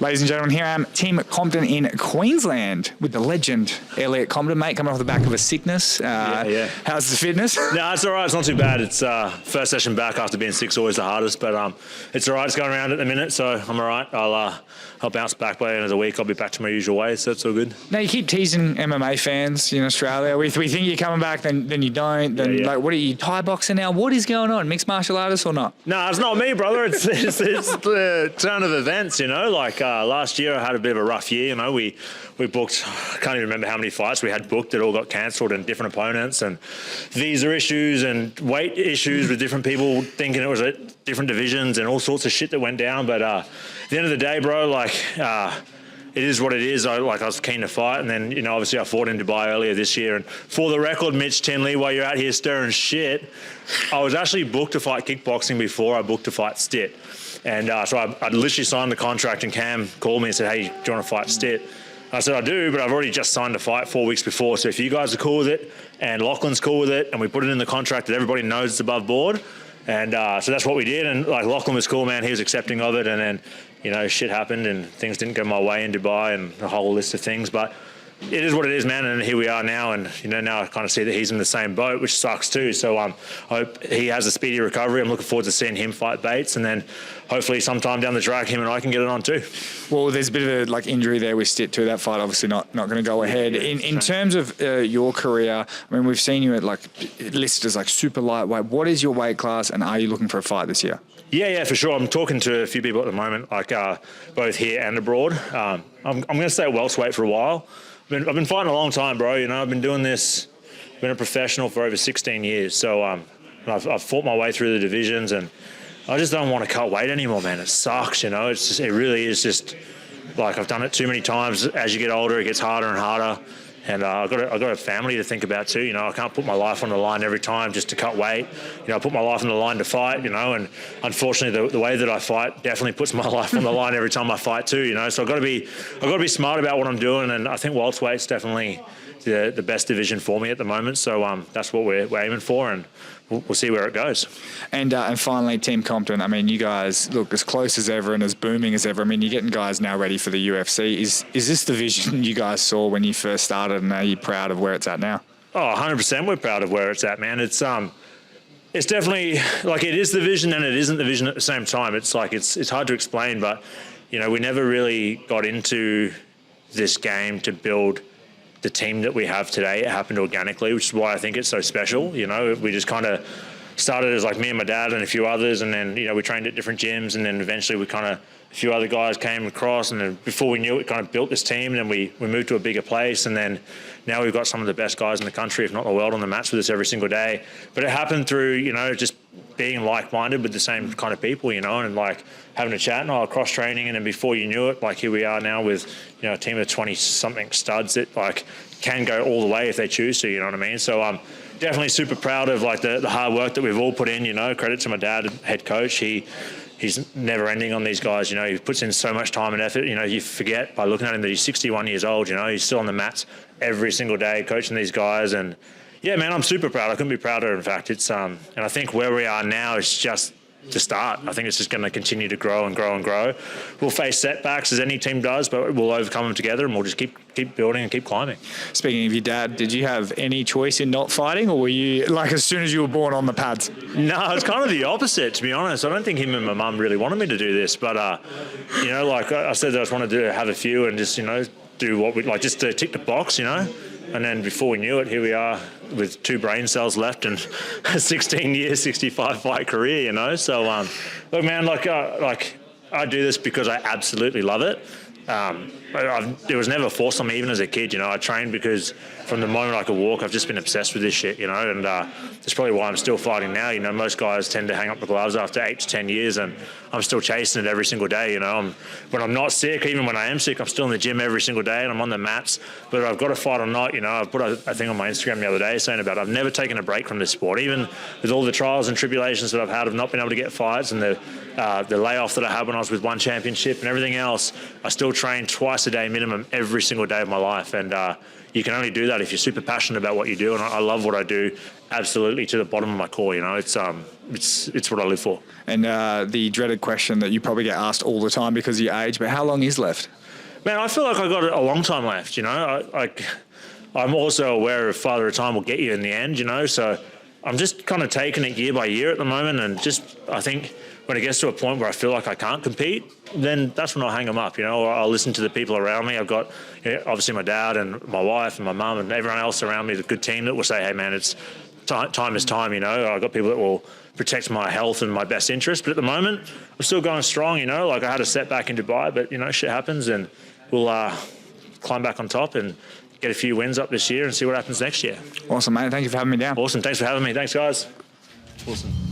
Ladies and gentlemen, here I am, Team Compton in Queensland with the legend, Elliot Compton, mate, coming off the back of a sickness. Yeah. How's the fitness? No, it's all right. It's not too bad. It's first session back after being sick's always the hardest, but it's all right. It's going around at the minute, so I'm all right. I'll bounce back by the end of the week. I'll be back to my usual way, so it's all good. Now, you keep teasing MMA fans in Australia. We think you're coming back, then you don't. Then, Yeah. like, what are you, Thai boxing now? What is going on? Mixed martial artist or not? No, it's not me, brother. It's the turn of events, Like last year, I had a bit of a rough year. We booked, I can't even remember how many fights we had booked that all got cancelled and different opponents and visa issues and weight issues with different people thinking it was at different divisions and all sorts of shit that went down. But at the end of the day, bro, it is what it is. I was keen to fight, and then obviously I fought in Dubai earlier this year. And for the record, Mitch Tinley, while you're out here stirring shit, I was actually booked to fight kickboxing before I booked to fight Stit. And so I literally signed the contract, and Cam called me and said, "Hey, do you want to fight Stit?" I said, "I do, but I've already just signed a fight 4 weeks before. So if you guys are cool with it, and Lachlan's cool with it, and we put it in the contract that everybody knows it's above board." And so that's what we did. And Lachlan was cool, man. He was accepting of it. And then, shit happened and things didn't go my way in Dubai and a whole list of things. But it is what it is, man. And here we are now. And, now I kind of see that he's in the same boat, which sucks too. So I hope he has a speedy recovery. I'm looking forward to seeing him fight Bates. And then hopefully sometime down the track, him and I can get it on too. Well, there's a bit of a injury there with Stit too. That fight obviously not going to go ahead. In terms of your career, I mean, we've seen you at listed as super lightweight. What is your weight class, and are you looking for a fight this year? Yeah, for sure. I'm talking to a few people at the moment, both here and abroad. I'm going to stay at welterweight for a while. I've been fighting a long time, bro. I've been doing this, been a professional for over 16 years. So I've fought my way through the divisions, and I just don't want to cut weight anymore, man. It sucks, It really is just I've done it too many times. As you get older, it gets harder and harder. And I've got a family to think about too. I can't put my life on the line every time just to cut weight. I put my life on the line to fight. And unfortunately, the way that I fight definitely puts my life on the line every time I fight too. So I've got to be smart about what I'm doing. And I think welterweight's definitely the best division for me at the moment. So that's what we're aiming for, and we'll see where it goes. And finally, Team Compton. I mean, you guys look as close as ever and as booming as ever. I mean, you're getting guys now ready for the UFC. Is this the vision you guys saw when you first started, and are you proud of where it's at now? Oh, 100%. We're proud of where it's at, man. It's definitely it is the vision and it isn't the vision at the same time. It's it's hard to explain, but we never really got into this game to build the team that we have today. It happened organically, which is why I think it's so special. We just kind of started as me and my dad and a few others, and then we trained at different gyms, and then eventually a few other guys came across, and then before we knew it, kind of built this team, and then we moved to a bigger place, and then now we've got some of the best guys in the country, if not the world, on the mats with us every single day. But it happened through just being like-minded with the same kind of people, and having a chat and cross training, and then before you knew it, here we are now with a team of 20-something studs that can go all the way if they choose to. You know what I mean? So I'm definitely super proud of the hard work that we've all put in. Credit to my dad, head coach. He's never ending on these guys. He puts in so much time and effort. You forget by looking at him that he's 61 years old. He's still on the mats every single day coaching these guys. And yeah, man, I'm super proud. I couldn't be prouder. In fact, it's and I think where we are now is just the start. I think it's just going to continue to grow and grow and grow. We'll face setbacks as any team does, but we'll overcome them together, and we'll just keep building and keep climbing. Speaking of your dad, did you have any choice in not fighting, or were you as soon as you were born on the pads? No, it's kind of the opposite, to be honest. I don't think him and my mum really wanted me to do this, but I said that I just wanted to have a few and just do what we just to tick the box, And then before we knew it, here we are with 2 brain cells left and a 16-year, 65-fight career, So, look, man, I do this because I absolutely love it. It was never forced on me, even as a kid. I trained because from the moment I could walk, I've just been obsessed with this shit, and that's probably why I'm still fighting now. Most guys tend to hang up the gloves after 8 to 10 years, and I'm still chasing it every single day. When I'm not sick, even when I am sick, I'm still in the gym every single day, and I'm on the mats. But I've got to fight or not. I put a thing on my Instagram the other day saying about I've never taken a break from this sport, even with all the trials and tribulations that I've had of not being able to get fights and the layoff that I had when I was with One Championship and everything else. I still train twice a day minimum every single day of my life. And you can only do that if you're super passionate about what you do. And I love what I do absolutely to the bottom of my core. You know, it's what I live for. And the dreaded question that you probably get asked all the time because of your age, but how long is left? Man, I feel like I got a long time left, you know. I'm also aware of Father of Time will get you in the end, you know. So I'm just kind of taking it year by year at the moment. And just, I think when it gets to a point where I feel like I can't compete, then that's when I'll hang them up, you know, or I'll listen to the people around me. I've got, you know, obviously my dad and my wife and my mum and everyone else around me, a good team that will say, hey, man, it's time is time, you know. I've got people that will protect my health and my best interest. But at the moment, I'm still going strong, you know. Like I had a setback in Dubai, but, you know, shit happens and we'll climb back on top and get a few wins up this year and see what happens next year. Awesome, mate. Thank you for having me down. Awesome. Thanks for having me. Thanks, guys. Awesome.